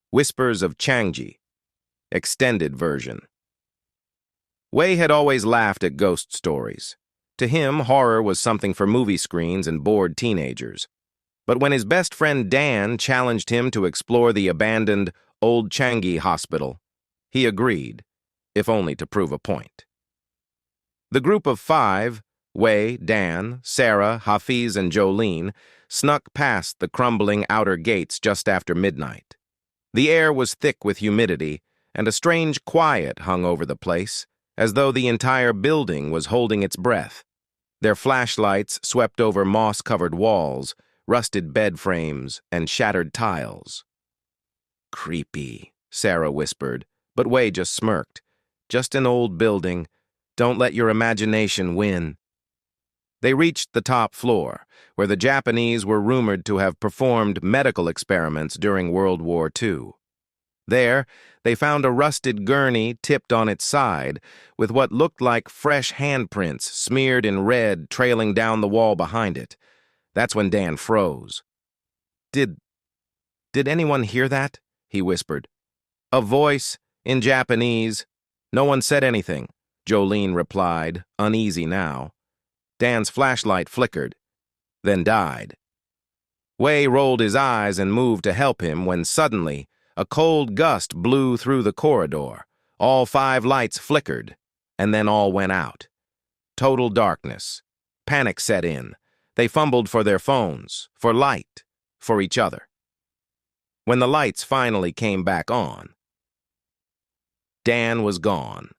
Whispers of Changi, extended version. Wei had always laughed at ghost stories. To him, horror was something for movie screens and bored teenagers. But when his best friend Dan challenged him to explore the abandoned old Changi hospital, he agreed, if only to prove a point. The group of five, Wei, Dan, Sarah, Hafiz, and Jolene, snuck past the crumbling outer gates just after midnight. The air was thick with humidity, and a strange quiet hung over the place, as though the entire building was holding its breath. Their flashlights swept over moss-covered walls, rusted bed frames, and shattered tiles. "Creepy," Sarah whispered, but Wei just smirked. "Just an old building. Don't let your imagination win." They reached the top floor, where the Japanese were rumored to have performed medical experiments during World War II. There, they found a rusted gurney tipped on its side, with what looked like fresh handprints smeared in red trailing down the wall behind it. That's when Dan froze. Did anyone hear that?" he whispered. "A voice, in Japanese." "No one said anything," Jolene replied, uneasy now. Dan's flashlight flickered, then died. Wei rolled his eyes and moved to help him when suddenly a cold gust blew through the corridor. All 5 lights flickered, and then all went out. Total darkness. Panic set in. They fumbled for their phones, for light, for each other. When the lights finally came back on, Dan was gone.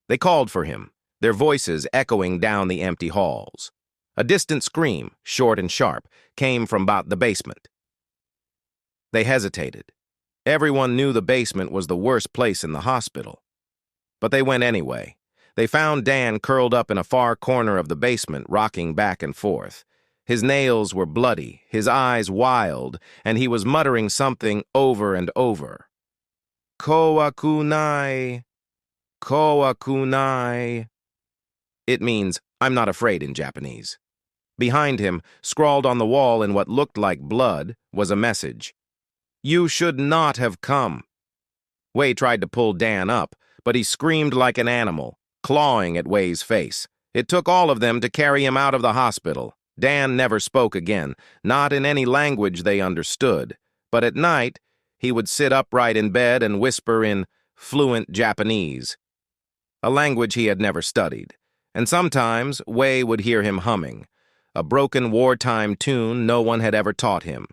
They called for him, their voices echoing down the empty halls. A distant scream, short and sharp, came from about the basement. They hesitated. Everyone knew the basement was the worst place in the hospital. But they went anyway. They found Dan curled up in a far corner of the basement, rocking back and forth. His nails were bloody, his eyes wild, and he was muttering something over and over. "Kowakunai, kowakunai." It means, "I'm not afraid" in Japanese. Behind him, scrawled on the wall in what looked like blood, was a message. "You should not have come." Wei tried to pull Dan up, but he screamed like an animal, clawing at Wei's face. It took all of them to carry him out of the hospital. Dan never spoke again, not in any language they understood, but at night he would sit upright in bed and whisper in fluent Japanese, a language he had never studied. And sometimes Wei would hear him humming, a broken wartime tune no one had ever taught him.